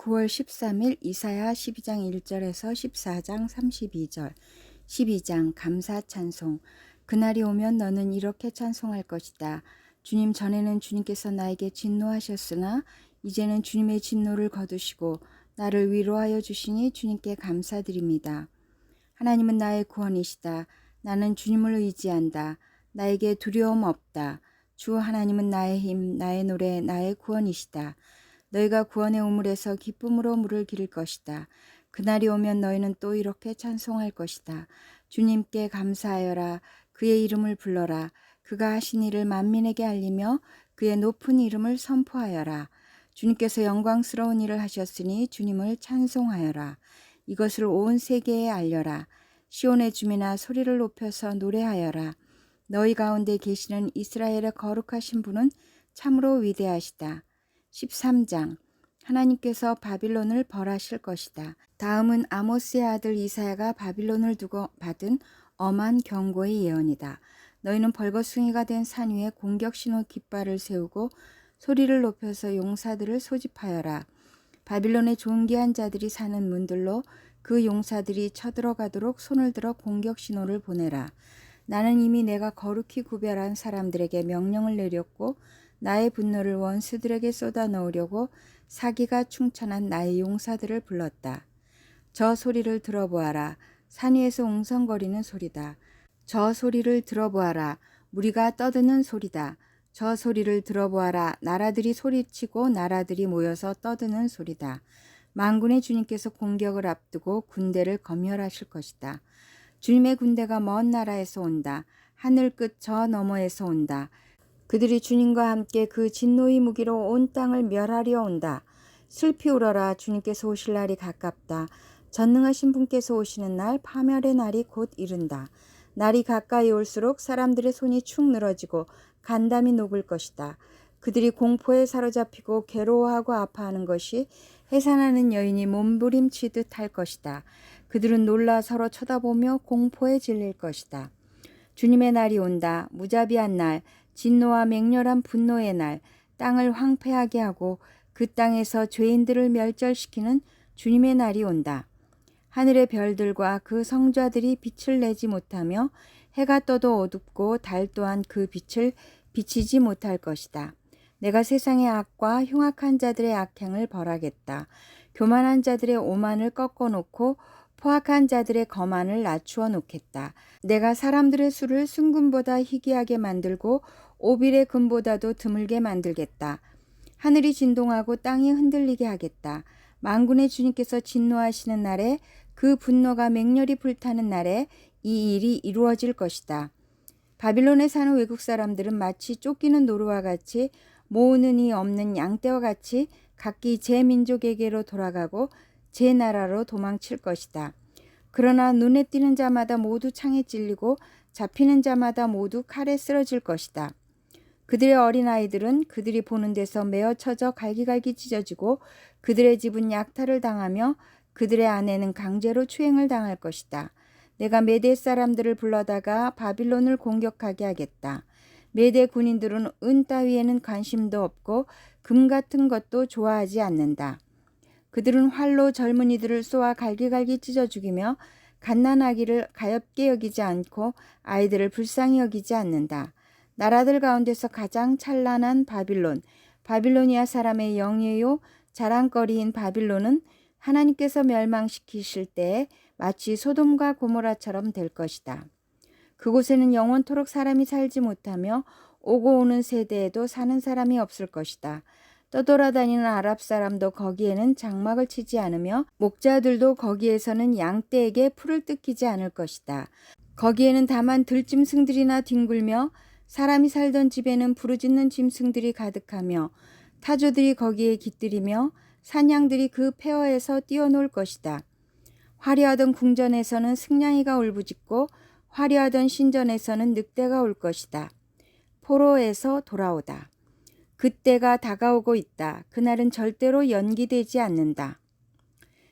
9월 13일 이사야 12장 1절에서 14장 32절 12장 감사 찬송. 그날이 오면 너는 이렇게 찬송할 것이다. 주님, 전에는 주님께서 나에게 진노하셨으나 이제는 주님의 진노를 거두시고 나를 위로하여 주시니 주님께 감사드립니다. 하나님은 나의 구원이시다. 나는 주님을 의지한다. 나에게 두려움 없다. 주 하나님은 나의 힘, 나의 노래, 나의 구원이시다. 너희가 구원의 우물에서 기쁨으로 물을 기를 것이다. 그날이 오면 너희는 또 이렇게 찬송할 것이다. 주님께 감사하여라. 그의 이름을 불러라. 그가 하신 일을 만민에게 알리며 그의 높은 이름을 선포하여라. 주님께서 영광스러운 일을 하셨으니 주님을 찬송하여라. 이것을 온 세계에 알려라. 시온의 주민아, 소리를 높여서 노래하여라. 너희 가운데 계시는 이스라엘의 거룩하신 분은 참으로 위대하시다. 13장. 하나님께서 바빌론을 벌하실 것이다. 다음은 아모스의 아들 이사야가 바빌론을 두고 받은 엄한 경고의 예언이다. 너희는 벌거숭이가 된 산 위에 공격 신호 깃발을 세우고 소리를 높여서 용사들을 소집하여라. 바빌론의 존귀한 자들이 사는 문들로 그 용사들이 쳐들어가도록 손을 들어 공격 신호를 보내라. 나는 이미 내가 거룩히 구별한 사람들에게 명령을 내렸고 나의 분노를 원수들에게 쏟아 넣으려고 사기가 충천한 나의 용사들을 불렀다. 저 소리를 들어보아라. 산 위에서 웅성거리는 소리다. 저 소리를 들어보아라. 무리가 떠드는 소리다. 저 소리를 들어보아라. 나라들이 소리치고 나라들이 모여서 떠드는 소리다. 만군의 주님께서 공격을 앞두고 군대를 검열하실 것이다. 주님의 군대가 먼 나라에서 온다. 하늘 끝 저 너머에서 온다. 그들이 주님과 함께 그 진노의 무기로 온 땅을 멸하려 온다. 슬피 울어라. 주님께서 오실 날이 가깝다. 전능하신 분께서 오시는 날, 파멸의 날이 곧 이른다. 날이 가까이 올수록 사람들의 손이 축 늘어지고 간담이 녹을 것이다. 그들이 공포에 사로잡히고 괴로워하고 아파하는 것이 해산하는 여인이 몸부림치듯 할 것이다. 그들은 놀라 서로 쳐다보며 공포에 질릴 것이다. 주님의 날이 온다. 무자비한 날, 진노와 맹렬한 분노의 날, 땅을 황폐하게 하고 그 땅에서 죄인들을 멸절시키는 주님의 날이 온다. 하늘의 별들과 그 성자들이 빛을 내지 못하며 해가 떠도 어둡고 달 또한 그 빛을 비치지 못할 것이다. 내가 세상의 악과 흉악한 자들의 악행을 벌하겠다. 교만한 자들의 오만을 꺾어놓고 포악한 자들의 거만을 낮추어 놓겠다. 내가 사람들의 수를 순금보다 희귀하게 만들고 오빌의 금보다도 드물게 만들겠다. 하늘이 진동하고 땅이 흔들리게 하겠다. 만군의 주님께서 진노하시는 날에, 그 분노가 맹렬히 불타는 날에 이 일이 이루어질 것이다. 바빌론에 사는 외국 사람들은 마치 쫓기는 노루와 같이, 모으는 이 없는 양떼와 같이 각기 제 민족에게로 돌아가고 제 나라로 도망칠 것이다. 그러나 눈에 띄는 자마다 모두 창에 찔리고 잡히는 자마다 모두 칼에 쓰러질 것이다. 그들의 어린아이들은 그들이 보는 데서 메어 쳐져 갈기갈기 찢어지고 그들의 집은 약탈을 당하며 그들의 아내는 강제로 추행을 당할 것이다. 내가 메대 사람들을 불러다가 바빌론을 공격하게 하겠다. 메대 군인들은 은 따위에는 관심도 없고 금 같은 것도 좋아하지 않는다. 그들은 활로 젊은이들을 쏘아 갈기갈기 찢어 죽이며 갓난아기를 가엾게 여기지 않고 아이들을 불쌍히 여기지 않는다. 나라들 가운데서 가장 찬란한 바빌론, 바빌로니아 사람의 영예요 자랑거리인 바빌론은 하나님께서 멸망시키실 때에 마치 소돔과 고모라처럼 될 것이다. 그곳에는 영원토록 사람이 살지 못하며 오고 오는 세대에도 사는 사람이 없을 것이다. 떠돌아다니는 아랍 사람도 거기에는 장막을 치지 않으며 목자들도 거기에서는 양떼에게 풀을 뜯기지 않을 것이다. 거기에는 다만 들짐승들이나 뒹굴며 사람이 살던 집에는 부르짖는 짐승들이 가득하며 타조들이 거기에 깃들이며 사냥들이 그 폐허에서 뛰어놀 것이다. 화려하던 궁전에서는 승냥이가 울부짖고 화려하던 신전에서는 늑대가 울 것이다. 포로에서 돌아오다. 그때가 다가오고 있다. 그날은 절대로 연기되지 않는다.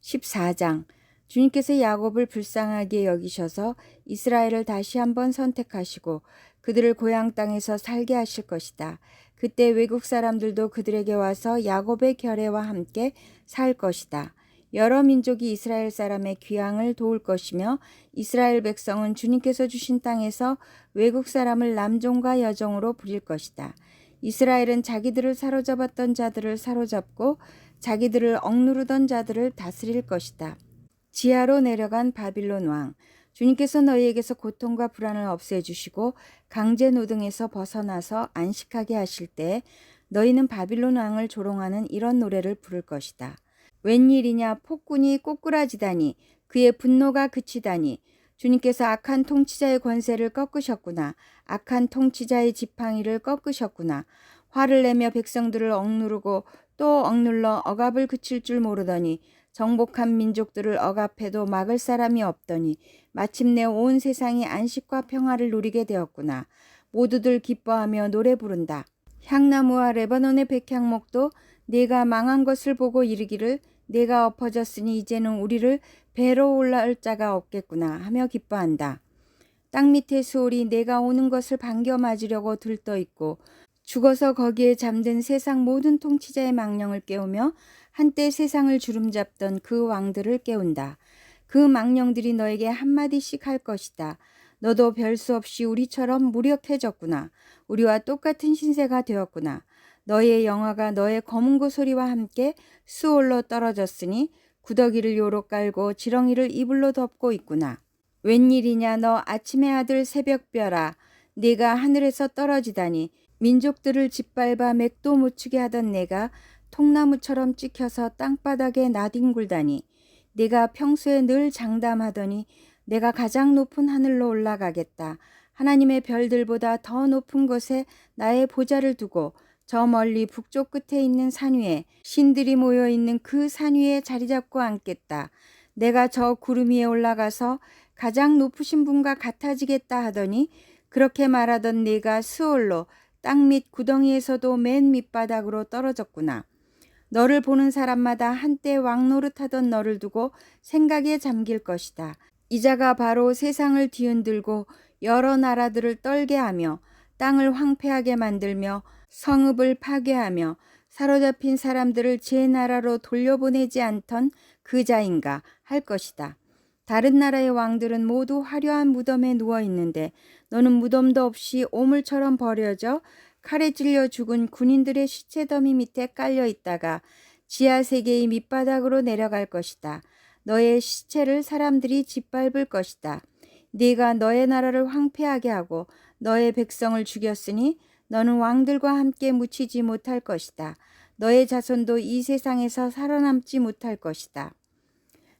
14장. 주님께서 야곱을 불쌍하게 여기셔서 이스라엘을 다시 한번 선택하시고 그들을 고향 땅에서 살게 하실 것이다. 그때 외국 사람들도 그들에게 와서 야곱의 결례와 함께 살 것이다. 여러 민족이 이스라엘 사람의 귀향을 도울 것이며 이스라엘 백성은 주님께서 주신 땅에서 외국 사람을 남종과 여종으로 부릴 것이다. 이스라엘은 자기들을 사로잡았던 자들을 사로잡고 자기들을 억누르던 자들을 다스릴 것이다. 지하로 내려간 바빌론 왕. 주님께서 너희에게서 고통과 불안을 없애주시고 강제 노동에서 벗어나서 안식하게 하실 때 너희는 바빌론 왕을 조롱하는 이런 노래를 부를 것이다. 웬일이냐, 폭군이 꼬꾸라지다니, 그의 분노가 그치다니. 주님께서 악한 통치자의 권세를 꺾으셨구나. 악한 통치자의 지팡이를 꺾으셨구나. 화를 내며 백성들을 억누르고 또 억눌러 억압을 그칠 줄 모르더니 정복한 민족들을 억압해도 막을 사람이 없더니 마침내 온 세상이 안식과 평화를 누리게 되었구나. 모두들 기뻐하며 노래 부른다. 향나무와 레바논의 백향목도 내가 망한 것을 보고 이르기를 내가 엎어졌으니 이제는 우리를 배로 올라올 자가 없겠구나 하며 기뻐한다. 땅 밑의 수월이 내가 오는 것을 반겨 맞으려고 들떠있고 죽어서 거기에 잠든 세상 모든 통치자의 망령을 깨우며 한때 세상을 주름잡던 그 왕들을 깨운다. 그 망령들이 너에게 한마디씩 할 것이다. 너도 별 수 없이 우리처럼 무력해졌구나. 우리와 똑같은 신세가 되었구나. 너의 영화가 너의 검은 고소리와 함께 수월로 떨어졌으니 구더기를 요로 깔고 지렁이를 이불로 덮고 있구나. 웬일이냐, 너 아침의 아들 새벽별아. 네가 하늘에서 떨어지다니. 민족들을 짓밟아 맥도 못 추게 하던 내가 통나무처럼 찍혀서 땅바닥에 나뒹굴다니. 내가 평소에 늘 장담하더니 내가 가장 높은 하늘로 올라가겠다. 하나님의 별들보다 더 높은 곳에 나의 보좌를 두고 저 멀리 북쪽 끝에 있는 산 위에 신들이 모여 있는 그 산 위에 자리 잡고 앉겠다. 내가 저 구름 위에 올라가서 가장 높으신 분과 같아지겠다 하더니 그렇게 말하던 네가 스올로 땅 밑 구덩이에서도 맨 밑바닥으로 떨어졌구나. 너를 보는 사람마다 한때 왕노릇하던 너를 두고 생각에 잠길 것이다. 이자가 바로 세상을 뒤흔들고 여러 나라들을 떨게 하며 땅을 황폐하게 만들며 성읍을 파괴하며 사로잡힌 사람들을 제 나라로 돌려보내지 않던 그 자인가 할 것이다. 다른 나라의 왕들은 모두 화려한 무덤에 누워 있는데 너는 무덤도 없이 오물처럼 버려져 칼에 찔려 죽은 군인들의 시체 더미 밑에 깔려 있다가 지하 세계의 밑바닥으로 내려갈 것이다. 너의 시체를 사람들이 짓밟을 것이다. 네가 너의 나라를 황폐하게 하고 너의 백성을 죽였으니 너는 왕들과 함께 묻히지 못할 것이다. 너의 자손도 이 세상에서 살아남지 못할 것이다.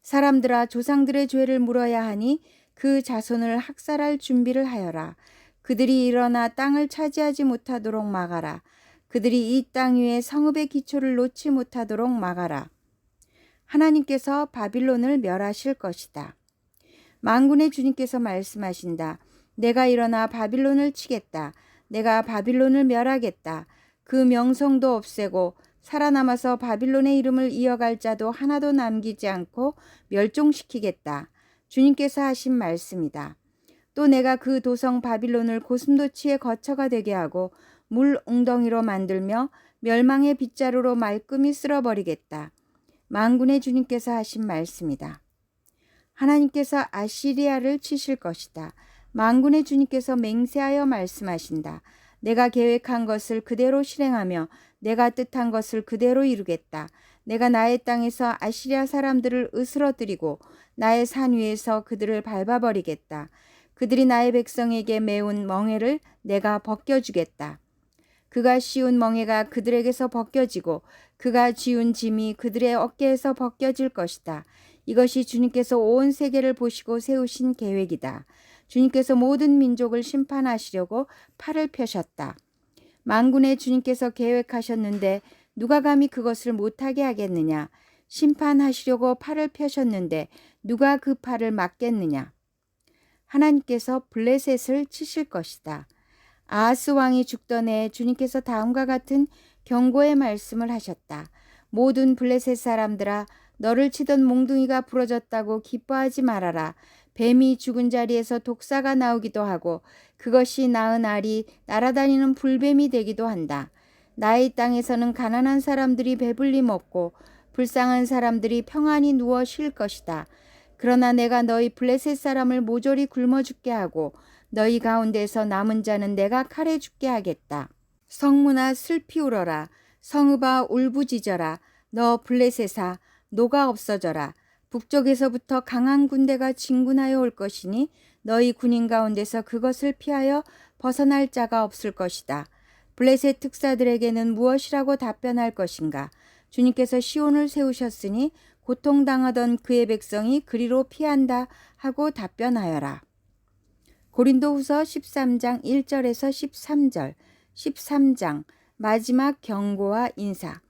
사람들아, 조상들의 죄를 물어야 하니 그 자손을 학살할 준비를 하여라. 그들이 일어나 땅을 차지하지 못하도록 막아라. 그들이 이 땅 위에 성읍의 기초를 놓지 못하도록 막아라. 하나님께서 바빌론을 멸하실 것이다. 만군의 주님께서 말씀하신다. 내가 일어나 바빌론을 치겠다. 내가 바빌론을 멸하겠다. 그 명성도 없애고 살아남아서 바빌론의 이름을 이어갈 자도 하나도 남기지 않고 멸종시키겠다. 주님께서 하신 말씀이다. 또 내가 그 도성 바빌론을 고슴도치의 거처가 되게 하고 물 웅덩이로 만들며 멸망의 빗자루로 말끔히 쓸어버리겠다. 만군의 주님께서 하신 말씀이다. 하나님께서 아시리아를 치실 것이다. 만군의 주님께서 맹세하여 말씀하신다. 내가 계획한 것을 그대로 실행하며 내가 뜻한 것을 그대로 이루겠다. 내가 나의 땅에서 아시리아 사람들을 으스러뜨리고 나의 산 위에서 그들을 밟아버리겠다. 그들이 나의 백성에게 메운 멍에를 내가 벗겨주겠다. 그가 씌운 멍에가 그들에게서 벗겨지고 그가 지운 짐이 그들의 어깨에서 벗겨질 것이다. 이것이 주님께서 온 세계를 보시고 세우신 계획이다. 주님께서 모든 민족을 심판하시려고 팔을 펴셨다. 만군의 주님께서 계획하셨는데 누가 감히 그것을 못하게 하겠느냐. 심판하시려고 팔을 펴셨는데 누가 그 팔을 막겠느냐. 하나님께서 블레셋을 치실 것이다. 아하스 왕이 죽던 해에 주님께서 다음과 같은 경고의 말씀을 하셨다. 모든 블레셋 사람들아, 너를 치던 몽둥이가 부러졌다고 기뻐하지 말아라. 뱀이 죽은 자리에서 독사가 나오기도 하고 그것이 낳은 알이 날아다니는 불뱀이 되기도 한다. 나의 땅에서는 가난한 사람들이 배불리 먹고 불쌍한 사람들이 평안히 누워 쉴 것이다. 그러나 내가 너희 블레셋 사람을 모조리 굶어 죽게 하고 너희 가운데서 남은 자는 내가 칼에 죽게 하겠다. 성문아 슬피 울어라. 성읍아 울부짖어라. 너 블레셋아 노가 없어져라. 북쪽에서부터 강한 군대가 진군하여 올 것이니 너희 군인 가운데서 그것을 피하여 벗어날 자가 없을 것이다. 블레셋 특사들에게는 무엇이라고 답변할 것인가? 주님께서 시온을 세우셨으니 고통당하던 그의 백성이 그리로 피한다 하고 답변하여라. 고린도후서 13장 1절에서 13절, 13장 마지막 경고와 인사.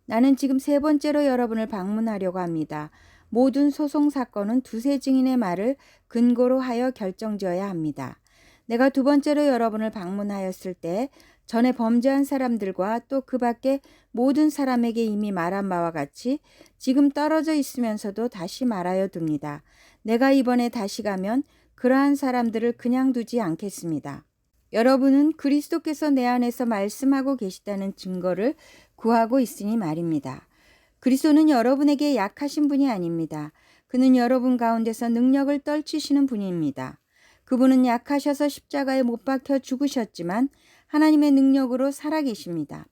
나는 지금 세 번째로 여러분을 방문하려고 합니다. 모든 소송 사건은 두세 증인의 말을 근거로 하여 결정지어야 합니다. 내가 두 번째로 여러분을 방문하였을 때 전에 범죄한 사람들과 또 그 밖에 모든 사람에게 이미 말한 바와 같이 지금 떨어져 있으면서도 다시 말하여 둡니다. 내가 이번에 다시 가면 그러한 사람들을 그냥 두지 않겠습니다. 여러분은 그리스도께서 내 안에서 말씀하고 계시다는 증거를 구하고 있으니 말입니다. 그리스도는 여러분에게 약하신 분이 아닙니다. 그는 여러분 가운데서 능력을 떨치시는 분입니다. 그분은 약하셔서 십자가에 못 박혀 죽으셨지만 하나님의 능력으로 살아계십니다.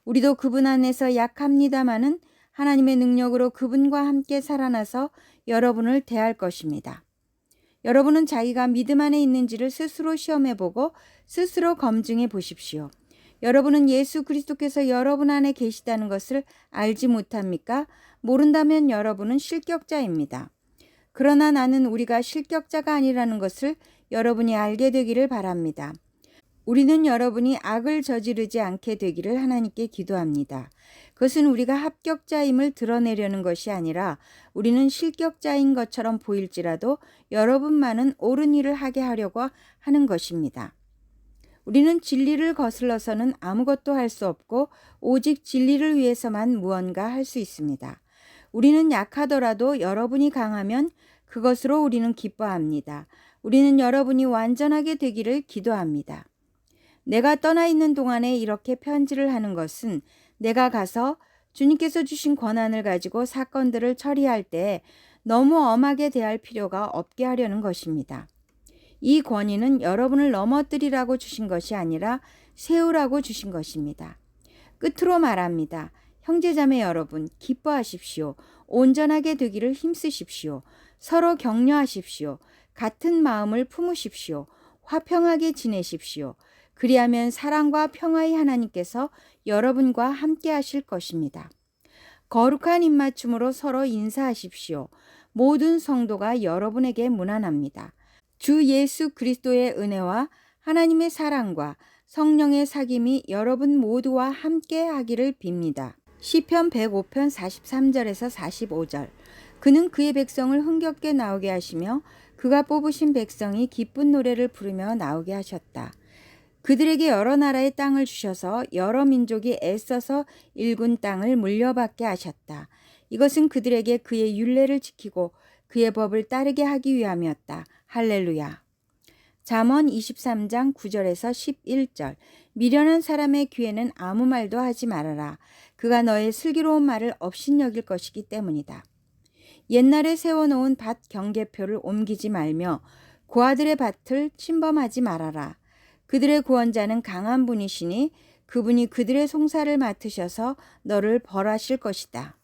우리도 그분 안에서 약합니다마는 하나님의 능력으로 그분과 함께 살아나서 여러분을 대할 것입니다. 여러분은 자기가 믿음 안에 있는지를 스스로 시험해보고 스스로 검증해 보십시오. 여러분은 예수 그리스도께서 여러분 안에 계시다는 것을 알지 못합니까? 모른다면 여러분은 실격자입니다. 그러나 나는 우리가 실격자가 아니라는 것을 여러분이 알게 되기를 바랍니다. 우리는 여러분이 악을 저지르지 않게 되기를 하나님께 기도합니다. 그것은 우리가 합격자임을 드러내려는 것이 아니라 우리는 실격자인 것처럼 보일지라도 여러분만은 옳은 일을 하게 하려고 하는 것입니다. 우리는 진리를 거슬러서는 아무것도 할 수 없고 오직 진리를 위해서만 무언가 할 수 있습니다. 우리는 약하더라도 여러분이 강하면 그것으로 우리는 기뻐합니다. 우리는 여러분이 완전하게 되기를 기도합니다. 내가 떠나 있는 동안에 이렇게 편지를 하는 것은 내가 가서 주님께서 주신 권한을 가지고 사건들을 처리할 때 너무 엄하게 대할 필요가 없게 하려는 것입니다. 이 권위는 여러분을 넘어뜨리라고 주신 것이 아니라 세우라고 주신 것입니다. 끝으로 말합니다. 형제자매 여러분, 기뻐하십시오. 온전하게 되기를 힘쓰십시오. 서로 격려하십시오. 같은 마음을 품으십시오. 화평하게 지내십시오. 그리하면 사랑과 평화의 하나님께서 여러분과 함께 하실 것입니다. 거룩한 입맞춤으로 서로 인사하십시오. 모든 성도가 여러분에게 문안합니다. 주 예수 그리스도의 은혜와 하나님의 사랑과 성령의 사귐이 여러분 모두와 함께 하기를 빕니다. 시편 105편 43절에서 45절. 그는 그의 백성을 흥겹게 나오게 하시며 그가 뽑으신 백성이 기쁜 노래를 부르며 나오게 하셨다. 그들에게 여러 나라의 땅을 주셔서 여러 민족이 애써서 일군 땅을 물려받게 하셨다. 이것은 그들에게 그의 율례를 지키고 그의 법을 따르게 하기 위함이었다. 할렐루야. 잠언 23장 9절에서 11절. 미련한 사람의 귀에는 아무 말도 하지 말아라. 그가 너의 슬기로운 말을 업신여길 것이기 때문이다. 옛날에 세워놓은 밭 경계표를 옮기지 말며 고아들의 밭을 침범하지 말아라. 그들의 구원자는 강한 분이시니 그분이 그들의 송사를 맡으셔서 너를 벌하실 것이다.